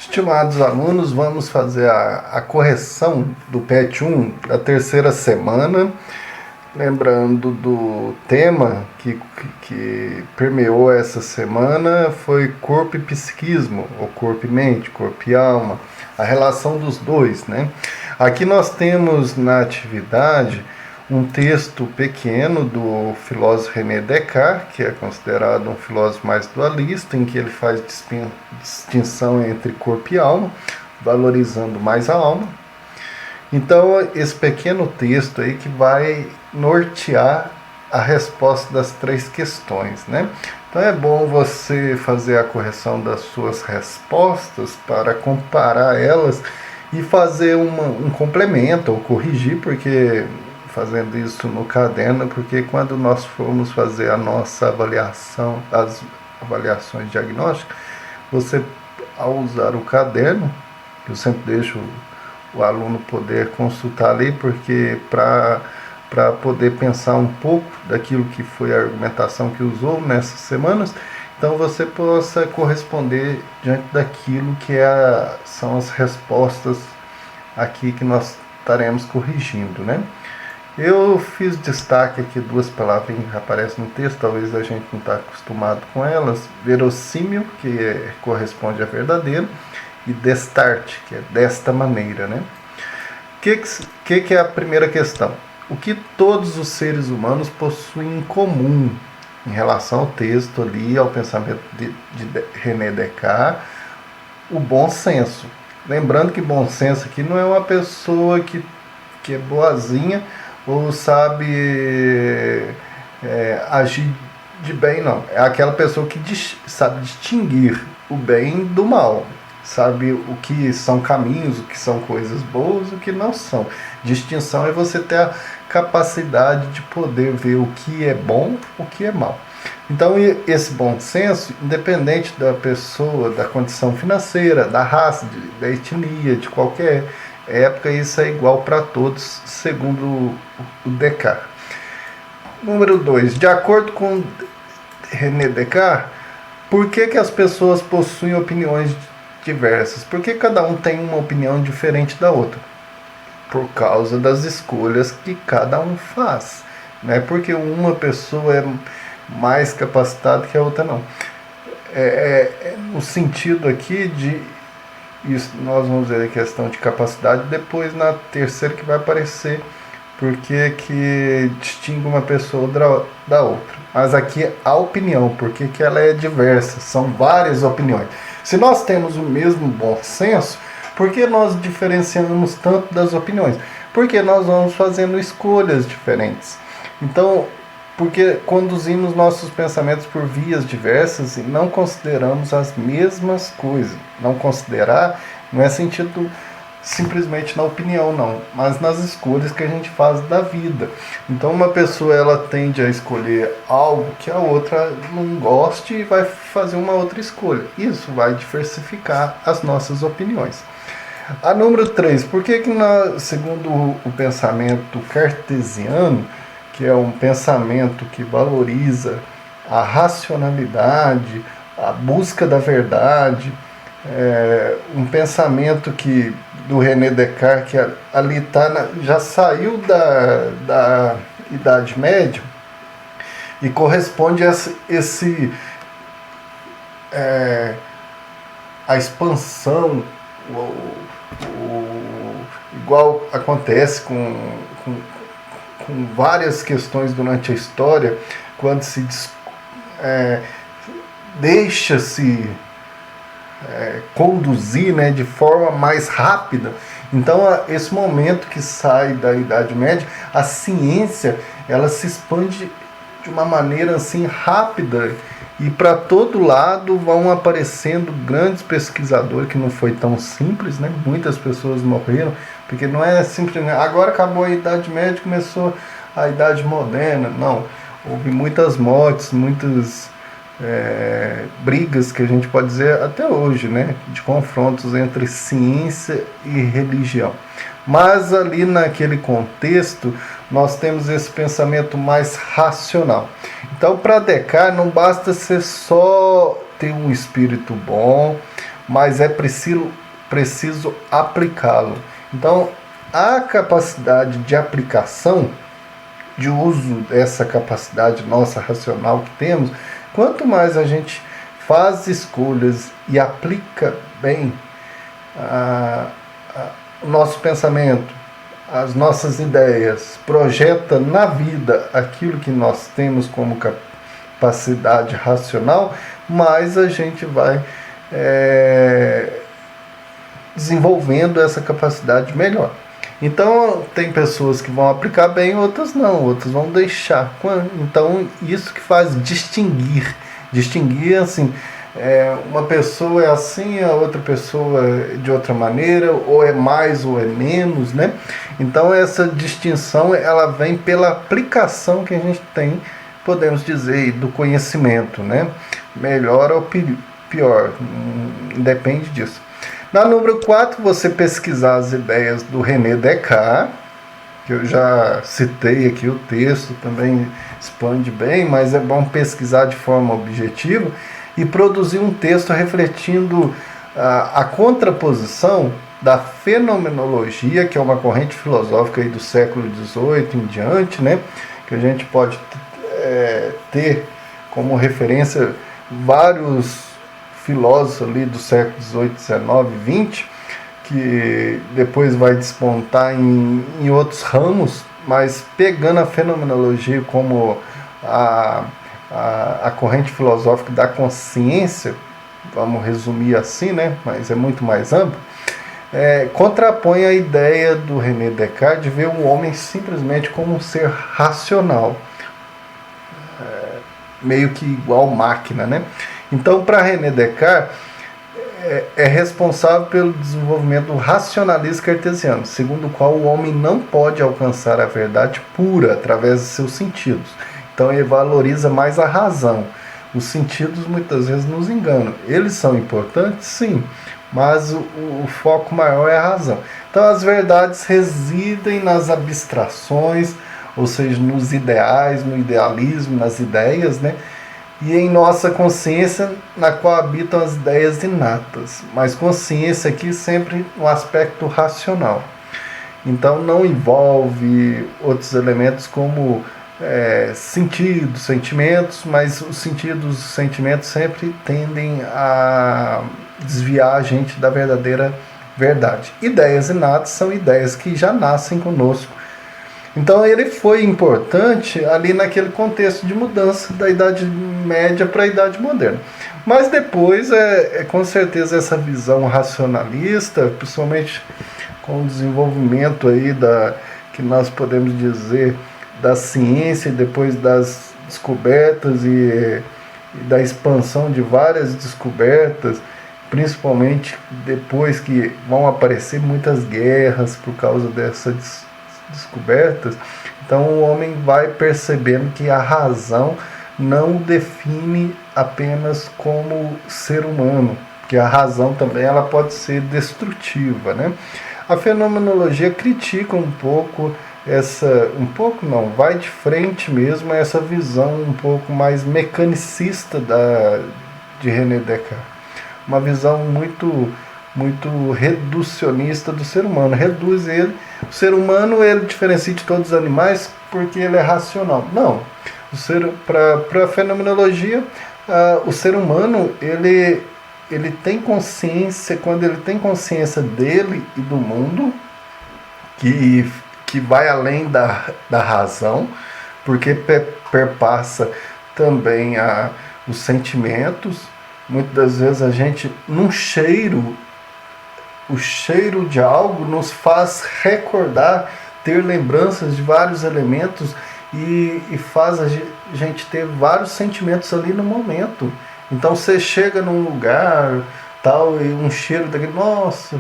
Estimados alunos, vamos fazer a correção do PET 1 da terceira semana. Lembrando do tema que permeou essa semana foi corpo e psiquismo, ou corpo e mente, corpo e alma, a relação dos dois, né? Aqui nós temos na atividade um texto pequeno do filósofo René Descartes, que é considerado um filósofo mais dualista, em que ele faz distinção entre corpo e alma, valorizando mais a alma. Então, esse pequeno texto aí que vai nortear a resposta das três questões, né? Então é bom você fazer a correção das suas respostas para comparar elas e fazer um complemento ou corrigir, porque fazendo isso no caderno, porque quando nós formos fazer a nossa avaliação, as avaliações diagnósticas, você, ao usar o caderno, eu sempre deixo o aluno poder consultar ali, porque para poder pensar um pouco daquilo que foi a argumentação que usou nessas semanas, então você possa corresponder diante daquilo que são as respostas aqui que nós estaremos corrigindo, né? Eu fiz destaque aqui duas palavras que aparecem no texto, talvez a gente não está acostumado com elas: verossímil, que corresponde a verdadeiro, e destarte, que é desta maneira, né? O que é a primeira questão? O que todos os seres humanos possuem em comum em relação ao texto ali, ao pensamento de René Descartes? O bom senso. Lembrando que bom senso aqui não é uma pessoa que é boazinha ou sabe agir de bem, não. É aquela pessoa que sabe distinguir o bem do mal, sabe o que são caminhos, o que são coisas boas, o que não são. Distinção é você ter a capacidade de poder ver o que é bom, o que é mal. Então, esse bom senso, independente da pessoa, da condição financeira, da raça, da etnia, de qualquer época, isso é igual para todos, segundo o Descartes. Número 2. De acordo com René Descartes, por que as pessoas possuem opiniões diversas? Por que cada um tem uma opinião diferente da outra? Por causa das escolhas que cada um faz. Não é porque uma pessoa é mais capacitada que a outra, não. No sentido aqui de isso, nós vamos ver a questão de capacidade depois na terceira que vai aparecer porque que distingue uma pessoa da outra. Mas aqui a opinião, porque que ela é diversa, são várias opiniões. Se nós temos o mesmo bom senso, por que nós diferenciamos tanto das opiniões? Porque nós vamos fazendo escolhas diferentes. Então, porque conduzimos nossos pensamentos por vias diversas e não consideramos as mesmas coisas. Não considerar não é sentido simplesmente na opinião, não, mas nas escolhas que a gente faz da vida. Então, uma pessoa ela tende a escolher algo que a outra não goste e vai fazer uma outra escolha. Isso vai diversificar as nossas opiniões. A número 3, por que segundo o pensamento cartesiano, que é um pensamento que valoriza a racionalidade, a busca da verdade, um pensamento do René Descartes, que ali já saiu da Idade Média e corresponde a a expansão, igual acontece com várias questões durante a história, quando se deixa-se conduzir, né, de forma mais rápida. Então, esse momento que sai da Idade Média, a ciência ela se expande de uma maneira assim rápida e para todo lado vão aparecendo grandes pesquisadores, que não foi tão simples, né? Muitas pessoas morreram, porque não é simplesmente agora acabou a Idade Média, começou a Idade Moderna. Não, houve muitas mortes, muitas brigas, que a gente pode dizer até hoje, né, de confrontos entre ciência e religião. Mas ali naquele contexto nós temos esse pensamento mais racional. Então, para Descartes não basta ser só ter um espírito bom, mas é preciso aplicá-lo. Então, a capacidade de aplicação, de uso dessa capacidade nossa racional que temos, quanto mais a gente faz escolhas e aplica bem o nosso pensamento, as nossas ideias, projeta na vida aquilo que nós temos como capacidade racional, mais a gente vai desenvolvendo essa capacidade melhor. Então, tem pessoas que vão aplicar bem, outras não, outras vão deixar. Então, isso que faz distinguir. Distinguir, assim, uma pessoa é assim, a outra pessoa é de outra maneira, ou é mais ou é menos, né? Então, essa distinção, ela vem pela aplicação que a gente tem, podemos dizer, do conhecimento, né? Melhor ou pior, depende disso. Na número 4, você pesquisar as ideias do René Descartes, que eu já citei aqui o texto, também expande bem, mas é bom pesquisar de forma objetiva e produzir um texto refletindo a contraposição da fenomenologia, que é uma corrente filosófica aí do século XVIII em diante, né, que a gente pode ter como referência vários filósofos ali do século XVIII, XIX, XX, que depois vai despontar em outros ramos, mas pegando a fenomenologia como a corrente filosófica da consciência, vamos resumir assim, né? Mas é muito mais amplo, contrapõe a ideia do René Descartes de ver o homem simplesmente como um ser racional, meio que igual máquina, né? Então, para René Descartes, é responsável pelo desenvolvimento do racionalismo cartesiano, segundo o qual o homem não pode alcançar a verdade pura através de seus sentidos. Então, ele valoriza mais a razão. Os sentidos muitas vezes nos enganam. Eles são importantes, sim, mas o foco maior é a razão. Então, as verdades residem nas abstrações, ou seja, nos ideais, no idealismo, nas ideias, né? E em nossa consciência, na qual habitam as ideias inatas. Mas consciência aqui sempre no aspecto racional. Então não envolve outros elementos como sentidos, sentimentos, mas os sentidos, os sentimentos sempre tendem a desviar a gente da verdadeira verdade. Ideias inatas são ideias que já nascem conosco. Então ele foi importante ali naquele contexto de mudança da Idade Média para a Idade Moderna. Mas depois, com certeza, essa visão racionalista, principalmente com o desenvolvimento aí que nós podemos dizer da ciência e depois das descobertas e da expansão de várias descobertas, principalmente depois que vão aparecer muitas guerras por causa dessas descobertas, então o homem vai percebendo que a razão não o define apenas como ser humano, que a razão também ela pode ser destrutiva, né? A fenomenologia critica um pouco vai de frente mesmo a essa visão um pouco mais mecanicista de René Descartes, uma visão muito reducionista do ser humano. Reduz ele. O ser humano ele diferencia de todos os animais porque ele é racional. Não. Para a fenomenologia, o ser humano ele tem consciência, quando ele tem consciência dele e do mundo, que vai além da razão, porque perpassa também os sentimentos. Muitas das vezes a gente, o cheiro de algo nos faz recordar, ter lembranças de vários elementos e faz a gente ter vários sentimentos ali no momento. Então você chega num lugar tal e um cheiro daquele, nossa,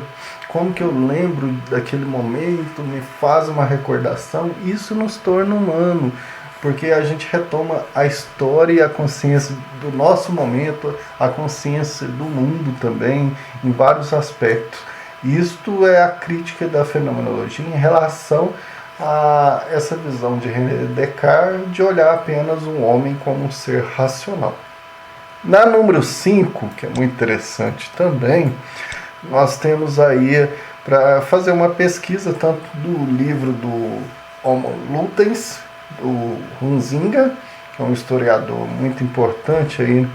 como que eu lembro daquele momento, me faz uma recordação. Isso nos torna humano, porque a gente retoma a história e a consciência do nosso momento, a consciência do mundo também, em vários aspectos. Isto é a crítica da fenomenologia em relação a essa visão de René Descartes de olhar apenas um homem como um ser racional. Na número 5, que é muito interessante também, nós temos aí para fazer uma pesquisa tanto do livro do Homo Ludens, do Huizinga, que é um historiador muito importante aí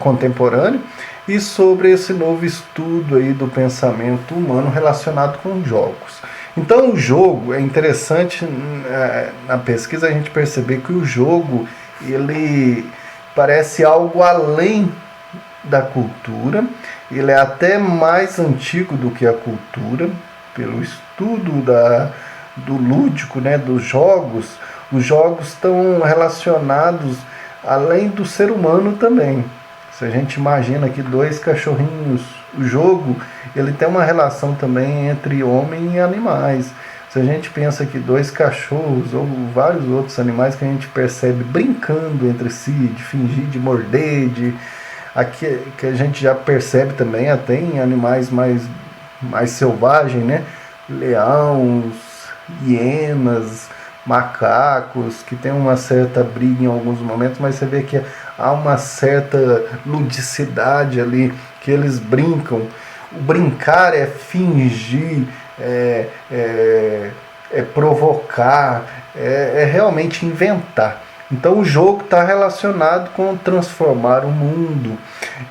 contemporâneo, e sobre esse novo estudo aí do pensamento humano relacionado com jogos. Então o jogo, é interessante na pesquisa a gente perceber que o jogo ele parece algo além da cultura, ele é até mais antigo do que a cultura, pelo estudo do lúdico, né, dos jogos. Os jogos estão relacionados além do ser humano também. Se a gente imagina que dois cachorrinhos, o jogo ele tem uma relação também entre homem e animais. Se a gente pensa que dois cachorros ou vários outros animais que a gente percebe brincando entre si, de fingir de morder, aqui, que a gente já percebe também até em animais mais selvagens, né? Leões, hienas, macacos, que tem uma certa briga em alguns momentos, mas você vê que há uma certa ludicidade ali, que eles brincam. O brincar é fingir, é provocar, é realmente inventar. Então o jogo está relacionado com transformar o mundo.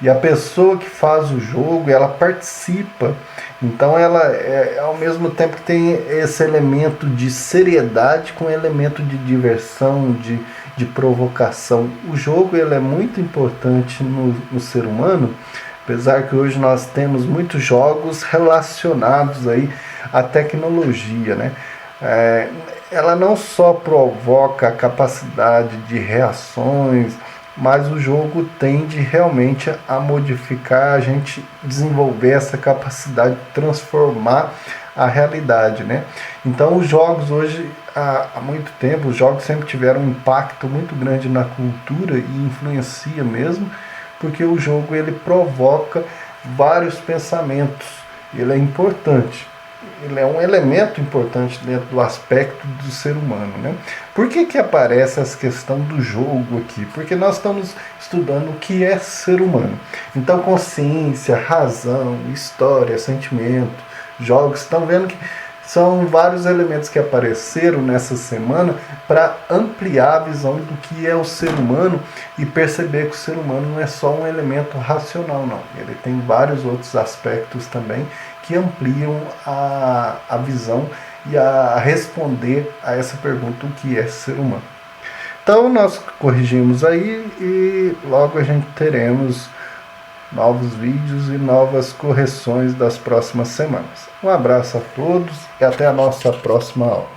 E a pessoa que faz o jogo, ela participa. Então ela, ao mesmo tempo que tem esse elemento de seriedade com elemento de diversão, de provocação. O jogo ele é muito importante no ser humano, apesar que hoje nós temos muitos jogos relacionados aí à tecnologia, né? Ela não só provoca a capacidade de reações, mas o jogo tende realmente a modificar, a gente desenvolver essa capacidade de transformar a realidade, né? Então os jogos hoje, há muito tempo, os jogos sempre tiveram um impacto muito grande na cultura e influencia mesmo, porque o jogo ele provoca vários pensamentos, ele é importante. Ele é um elemento importante dentro do aspecto do ser humano, né? Por que aparece essa questão do jogo aqui? Porque nós estamos estudando o que é ser humano. Então, consciência, razão, história, sentimento, jogos, estão vendo que são vários elementos que apareceram nessa semana para ampliar a visão do que é o ser humano e perceber que o ser humano não é só um elemento racional, não. Ele tem vários outros aspectos também que ampliam a visão e a responder a essa pergunta, o que é ser humano. Então nós corrigimos aí e logo a gente teremos novos vídeos e novas correções das próximas semanas. Um abraço a todos e até a nossa próxima aula.